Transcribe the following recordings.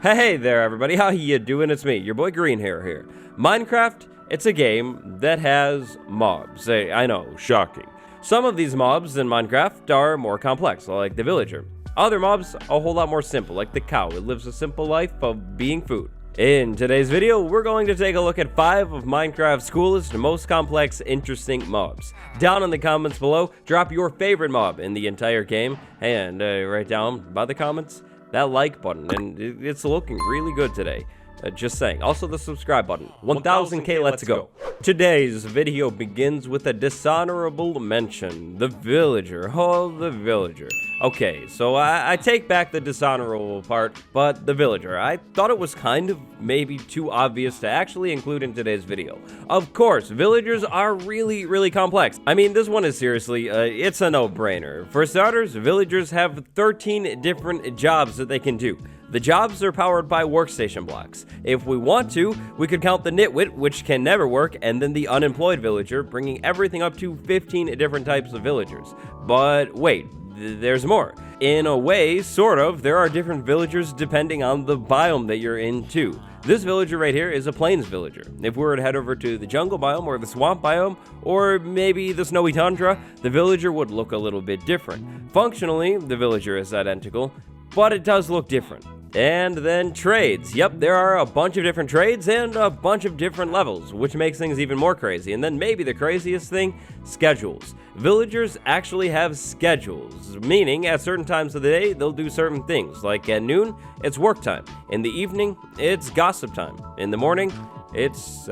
Hey there everybody, how you doing? It's me, your boy Greenhair here. Minecraft, it's a game that has mobs. I know, shocking. Some of these mobs in Minecraft are more complex, like the villager. Other mobs, a whole lot more simple, like the cow. It lives a simple life of being food. In today's video, we're going to take a look at 5 of Minecraft's coolest and most complex, interesting mobs. Down in the comments below, drop your favorite mob in the entire game, and right down by the comments, that like button, and it's looking really good today. Just saying. Also the subscribe button. 1000k, let's go. Today's video begins with a dishonorable mention. The villager. Oh, the villager. Okay, so I take back the dishonorable part, but the villager. I thought it was kind of maybe too obvious to actually include in today's video. Of course, villagers are really complex. I mean, this one is seriously, it's a no-brainer. For starters, villagers have 13 different jobs that they can do. The jobs are powered by workstation blocks. If we want to, we could count the nitwit, which can never work, and then the unemployed villager, bringing everything up to 15 different types of villagers. But wait, there's more. In a way, sort of, there are different villagers depending on the biome that you're in too. This villager right here is a plains villager. If we were to head over to the jungle biome or the swamp biome, or maybe the snowy tundra, the villager would look a little bit different. Functionally, the villager is identical, but it does look different. And then trades. Yep, there are a bunch of different trades and a bunch of different levels, which makes things even more crazy. And then maybe the craziest thing, schedules. Villagers actually have schedules, meaning at certain times of the day, they'll do certain things. Like at noon, it's work time. In the evening, it's gossip time. In the morning, it's,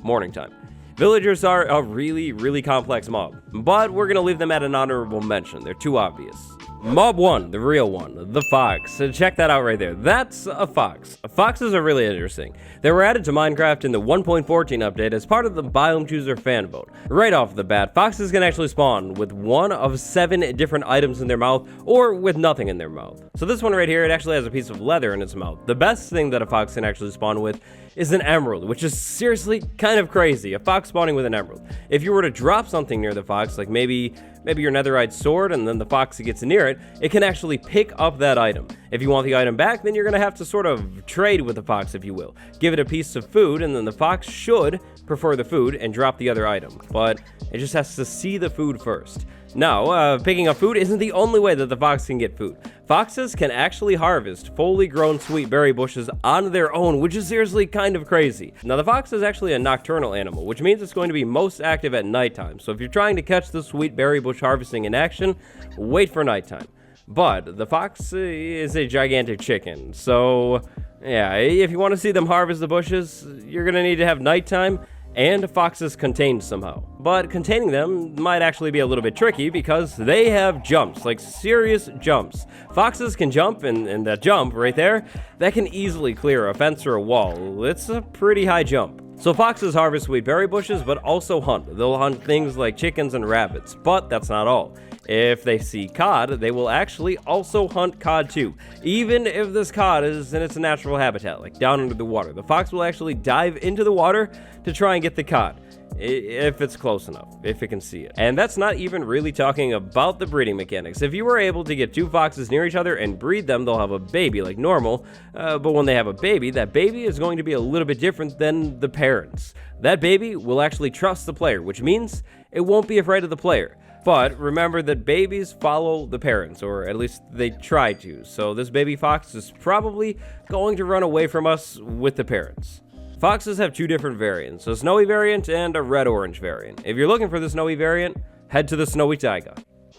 morning time. Villagers are a really complex mob, but we're gonna leave them at an honorable mention. They're too obvious. Mob 1, the real one, the fox. So check that out right there. That's a fox. Foxes are really interesting. They were added to Minecraft in the 1.14 update as part of the Biome Chooser fan vote. Right off the bat, foxes can actually spawn with one of 7 different items in their mouth or with nothing in their mouth. So this one right here, it actually has a piece of leather in its mouth. The best thing that a fox can actually spawn with is an emerald, which is seriously kind of crazy. A fox spawning with an emerald. If you were to drop something near the fox, like maybe your netherite sword, and then the fox gets near it, it can actually pick up that item. If you want the item back, then you're gonna have to sort of trade with the fox, if you will. Give it a piece of food, and then the fox should prefer the food and drop the other item, but it just has to see the food first. Now, picking up food isn't the only way that the fox can get food. Foxes can actually harvest fully grown sweet berry bushes on their own, which is seriously kind of crazy. Now, the fox is actually a nocturnal animal, which means it's going to be most active at nighttime. So if you're trying to catch the sweet berry bush harvesting in action, wait for nighttime. But the fox is a gigantic chicken, so yeah, if you want to see them harvest the bushes, you're gonna need to have nighttime and foxes contained somehow. But containing them might actually be a little bit tricky because they have jumps, like serious jumps. Foxes can jump, and that jump right there, that can easily clear a fence or a wall. It's a pretty high jump. So foxes harvest sweet berry bushes, but also hunt. They'll hunt things like chickens and rabbits, but that's not all. If they see cod, they will actually also hunt cod too. Even if this cod is in its natural habitat, like down under the water, the fox will actually dive into the water to try and get the cod. If it's close enough, if it can see it. And that's not even really talking about the breeding mechanics. If you were able to get 2 foxes near each other and breed them, they'll have a baby like normal, but when they have a baby, that baby is going to be a little bit different than the parents. That baby will actually trust the player, which means it won't be afraid of the player. But remember that babies follow the parents, or at least they try to, so this baby fox is probably going to run away from us with the parents. Foxes have 2 different variants, a snowy variant and a red-orange variant. If you're looking for the snowy variant, head to the snowy taiga.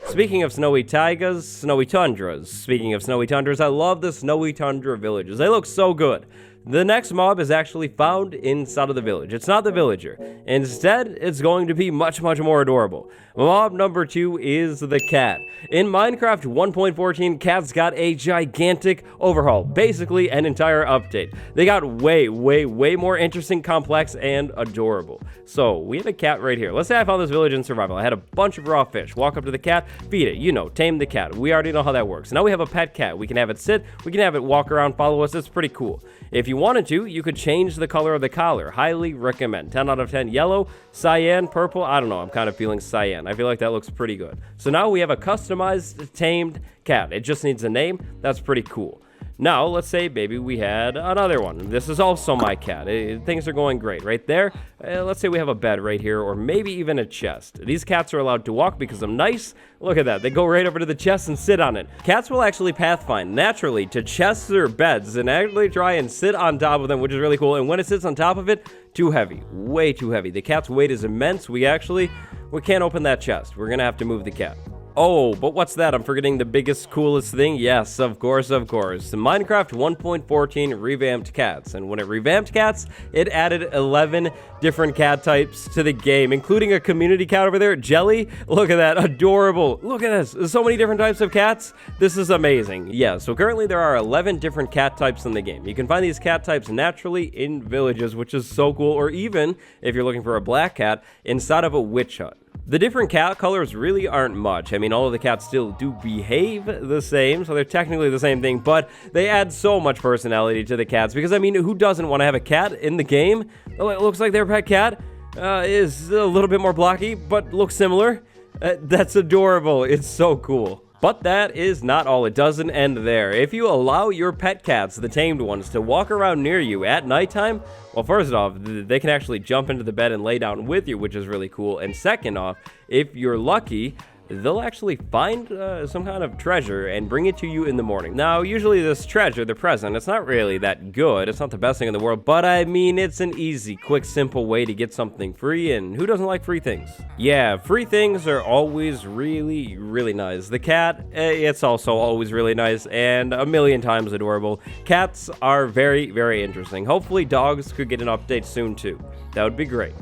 Speaking of snowy taigas, snowy tundras. Speaking of snowy tundras, I love the snowy tundra villages. They look so good. The next mob is actually found inside of the village. It's not the villager. Instead, it's going to be much more adorable. Mob number 2 is the cat. In Minecraft 1.14, cats got a gigantic overhaul. Basically, an entire update. They got way more interesting, complex, and adorable. So, we have a cat right here. Let's say I found this village in survival. I had a bunch of raw fish. Walk up to the cat, feed it. You know, tame the cat. We already know how that works. Now we have a pet cat. We can have it sit. We can have it walk around, follow us. It's pretty cool. If you wanted to, you could change the color of the collar. Highly recommend. 10 out of 10 yellow, cyan, purple. I don't know. I'm kind of feeling cyan. I feel like that looks pretty good. So now we have a customized, tamed cat. It just needs a name. That's pretty cool. Now, let's say maybe we had another one. This is also my cat. Things are going great right there. Let's say we have a bed right here, or maybe even a chest. These cats are allowed to walk because I'm nice. Look at that. They go right over to the chest and sit on it. Cats will actually pathfind naturally to chests or beds and actually try and sit on top of them, which is really cool. And when it sits on top of it, too heavy. Way too heavy. The cat's weight is immense. We can't open that chest. We're going to have to move the cat. Oh, but what's that? I'm forgetting the biggest, coolest thing. Yes, of course, of course. Minecraft 1.14 revamped cats. And when it revamped cats, it added 11 different cat types to the game, including a community cat over there, Jelly. Look at that, adorable. Look at this, there's so many different types of cats. This is amazing. Yeah, so currently there are 11 different cat types in the game. You can find these cat types naturally in villages, which is so cool, or even, if you're looking for a black cat, inside of a witch hut. The different cat colors really aren't much. I mean, all of the cats still do behave the same, so they're technically the same thing, but they add so much personality to the cats, because, I mean, who doesn't want to have a cat in the game? Oh, it looks like their pet cat is a little bit more blocky, but looks similar. That's adorable. It's so cool. But that is not all. It doesn't end there. If you allow your pet cats, the tamed ones, to walk around near you at nighttime, well, first off, they can actually jump into the bed and lay down with you, which is really cool. And second off, if you're lucky, they'll actually find some kind of treasure and bring it to you in the morning. Now, usually this treasure, the present, it's not really that good. It's not the best thing in the world, but I mean, it's an easy, quick, simple way to get something free, and who doesn't like free things? Yeah, free things are always really, really nice. The cat, it's also always really nice and a million times adorable. Cats are very, very interesting. Hopefully dogs could get an update soon too. That would be great.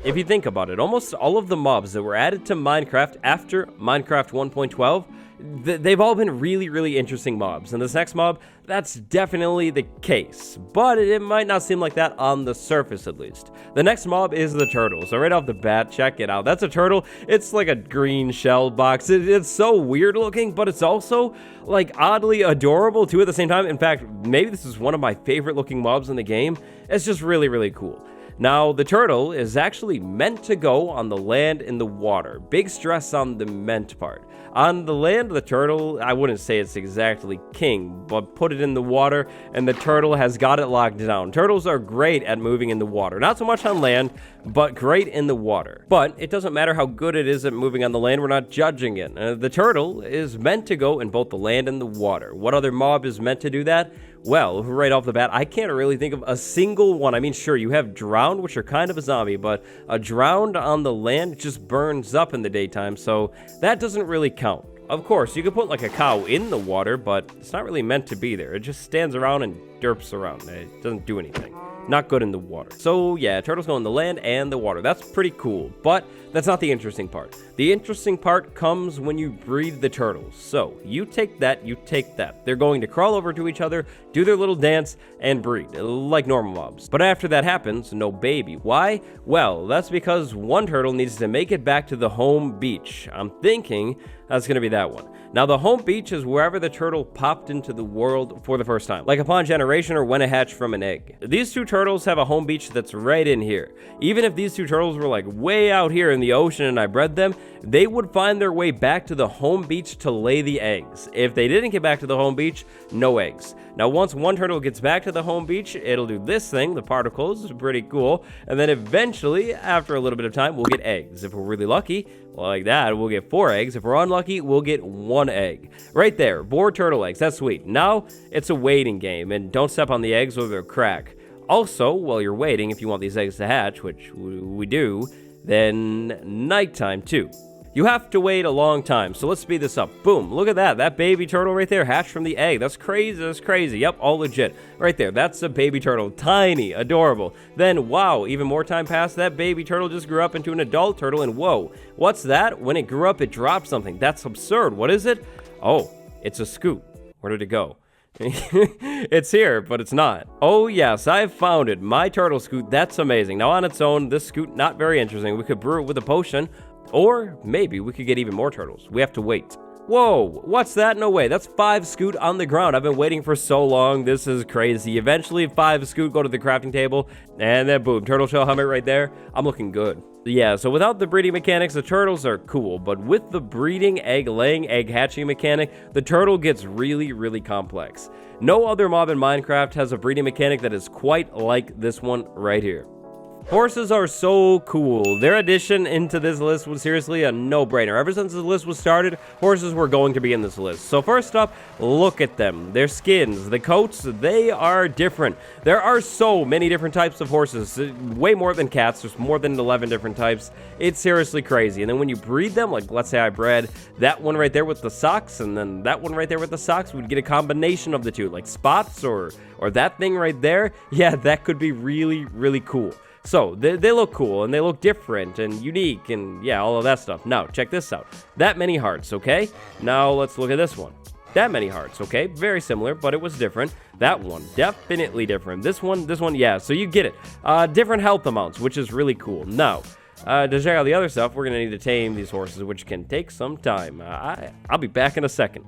If you think about it, almost all of the mobs that were added to Minecraft after Minecraft 1.12, they've all been really, really interesting mobs. And this next mob, that's definitely the case. But it might not seem like that on the surface, at least. The next mob is the turtle. So right off the bat, check it out. That's a turtle. It's like a green shell box. It's so weird looking, but it's also like oddly adorable too at the same time. In fact, maybe this is one of my favorite looking mobs in the game. It's just really, really cool. Now, the turtle is actually meant to go on the land and the water. Big stress on the meant part. On the land, the turtle, I wouldn't say it's exactly king, but put it in the water, and the turtle has got it locked down. Turtles are great at moving in the water. Not so much on land, but great in the water. But it doesn't matter how good it is at moving on the land, we're not judging it. The turtle is meant to go in both the land and the water. What other mob is meant to do that? Well, right off the bat, I can't really think of a single one. I mean, sure, you have drowned, which are kind of a zombie, but a drowned on the land just burns up in the daytime, so that doesn't really count. Of course, you could put like a cow in the water, but it's not really meant to be there. It just stands around and derps around. It doesn't do anything. Not good in the water. So yeah, turtles go in the land and the water. That's pretty cool, but that's not the interesting part. The interesting part comes when you breed the turtles. So you take that, you take that. They're going to crawl over to each other, do their little dance, and breed, like normal mobs. But after that happens, no baby. Why? Well, that's because one turtle needs to make it back to the home beach. I'm thinking that's going to be that one. Now, the home beach is wherever the turtle popped into the world for the first time, like upon generation or when it hatched from an egg. These two turtles have a home beach that's right in here. Even if these two turtles were like way out here in the ocean and I bred them, they would find their way back to the home beach to lay the eggs. If they didn't get back to the home beach, no eggs. Now, once one turtle gets back to the home beach, it'll do this thing, the particles, pretty cool, and then eventually, after a little bit of time, we'll get eggs. If we're really lucky, like that, we'll get 4 eggs. If we're unlucky, we'll get 1 egg. Right there, 4 turtle eggs, that's sweet. Now, it's a waiting game, and don't step on the eggs or they'll crack. Also, while you're waiting, if you want these eggs to hatch, which we do, then nighttime too. You have to wait a long time, so let's speed this up. Boom, look at that. That baby turtle right there hatched from the egg. That's crazy, that's crazy. Yep, all legit. Right there, that's a baby turtle. Tiny, adorable. Then, wow, even more time passed. That baby turtle just grew up into an adult turtle, and whoa, what's that? When it grew up, it dropped something. That's absurd. What is it? Oh, it's a scoop. Where did it go? It's here, but it's not. Oh yes, I've found it. My turtle scoot. That's amazing. Now on its own, this scoot, not very interesting. We could brew it with a potion, or maybe we could get even more turtles. We have to wait. Whoa, what's that? No way. That's 5 scoot on the ground. I've been waiting for so long. This is crazy. Eventually, 5 scoot go to the crafting table, and then boom, turtle shell helmet right there. I'm looking good. Yeah, so without the breeding mechanics, the turtles are cool, but with the breeding, egg laying, egg hatching mechanic, the turtle gets really, really complex. No other mob in Minecraft has a breeding mechanic that is quite like this one right here. Horses are so cool. Their addition into this list was seriously a no-brainer. Ever since the list was started, horses were going to be in this list. So first up, look at them. Their skins, the coats, they are different. There are so many different types of horses. Way more than cats. There's more than 11 different types. It's seriously crazy. And then when you breed them, like let's say I bred that one right there with the socks, and then that one right there with the socks, we'd get a combination of the two, like spots or that thing right there. Yeah, that could be really, really cool. So, they look cool, and they look different, and unique, and yeah, all of that stuff. Now, check this out. That many hearts, okay? Now, let's look at this one. That many hearts, okay? Very similar, but it was different. That one, definitely different. This one, yeah, so you get it. Different health amounts, which is really cool. Now, to check out the other stuff, we're gonna need to tame these horses, which can take some time. I'll be back in a second.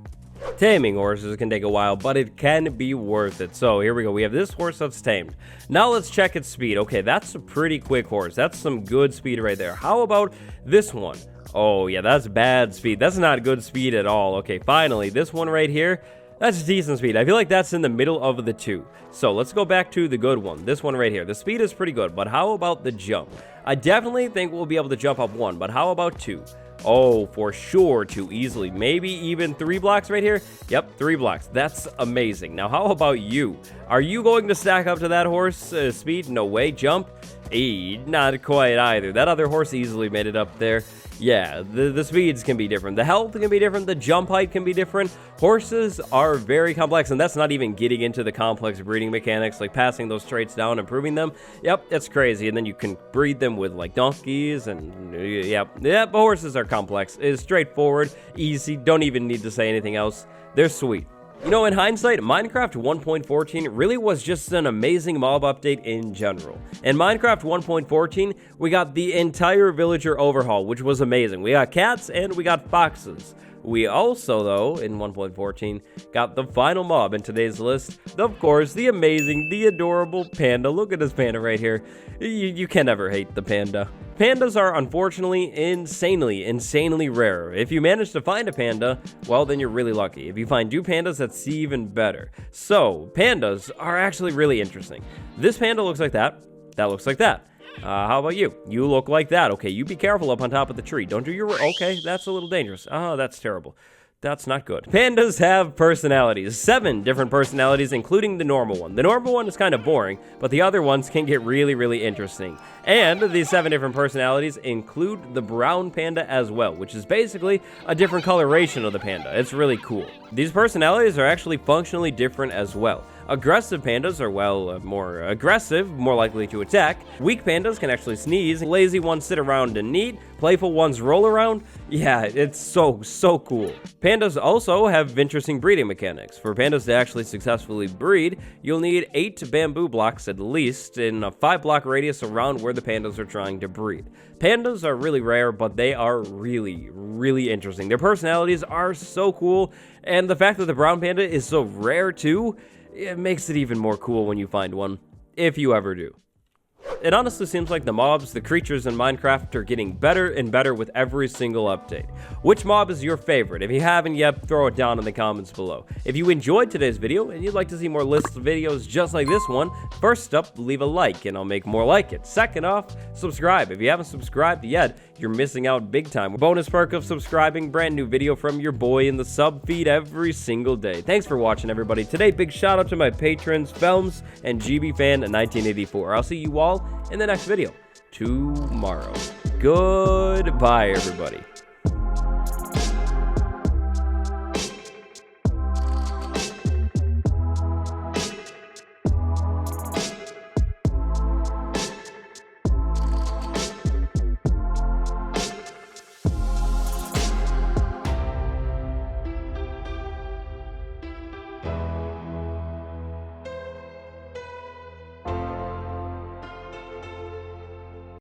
Taming horses can take a while, but it can be worth it. So here we go. We have this horse that's tamed. Now let's check its speed. Okay, that's a pretty quick horse. That's some good speed right there. How about this one? Oh yeah, that's bad speed. That's not good speed at all. Okay, finally, this one right here, that's decent speed. I feel like that's in the middle of the two. So let's go back to the good one. This one right here. The speed is pretty good, but how about the jump? I definitely think we'll be able to jump up 1, but how about 2? Oh, for sure, 2 easily. Maybe even 3 blocks right here. Yep, 3 blocks. That's amazing. Now, how about you? Are you going to stack up to that horse speed? No way. Jump? Not quite either. That other horse easily made it up there. Yeah, the speeds can be different. The health can be different. The jump height can be different. Horses are very complex, and that's not even getting into the complex breeding mechanics, like passing those traits down, improving them. Yep, that's crazy. And then you can breed them with, like, donkeys, and yep, but horses are complex. It's straightforward, easy, don't even need to say anything else. They're sweet. You know, in hindsight, Minecraft 1.14 really was just an amazing mob update in general. In Minecraft 1.14, we got the entire villager overhaul, which was amazing. We got cats and we got foxes. We also, though, in 1.14, got the final mob in today's list. Of course, the amazing, the adorable panda. Look at this panda right here. You can never hate the panda. Pandas are unfortunately insanely rare. If you manage to find a panda, well, then you're really lucky. If you find 2 pandas, that's even better. So, pandas are actually really interesting. This panda looks like that. That looks like that. How about you? You look like that. Okay, you be careful up on top of the tree. Don't do your... Okay, that's a little dangerous. Oh, that's terrible. That's not good. Pandas have personalities. 7 different personalities, including the normal one. The normal one is kind of boring, but the other ones can get really, really interesting. And these 7 different personalities include the brown panda as well, which is basically a different coloration of the panda. It's really cool. These personalities are actually functionally different as well. Aggressive pandas are, well, more aggressive, more likely to attack. Weak pandas can actually sneeze. Lazy ones sit around and eat. Playful ones roll around. Yeah, it's so cool. Pandas also have interesting breeding mechanics. For pandas to actually successfully breed, you'll need 8 bamboo blocks at least in a 5-block radius around where the pandas are trying to breed. Pandas are really rare, but they are really, really interesting. Their personalities are so cool, and the fact that the brown panda is so rare too, it makes it even more cool when you find one, if you ever do. It honestly seems like the mobs, the creatures in Minecraft are getting better and better with every single update. Which mob is your favorite? If you haven't yet, throw it down in the comments below. If you enjoyed today's video and you'd like to see more lists of videos just like this one, first up, leave a like and I'll make more like it. Second off, subscribe. If you haven't subscribed yet, you're missing out big time. Bonus perk of subscribing, brand new video from your boy in the sub feed every single day. Thanks for watching, everybody. Today, big shout out to my patrons, Felms and GBFan1984. I'll see you all in the next video tomorrow. Goodbye, everybody.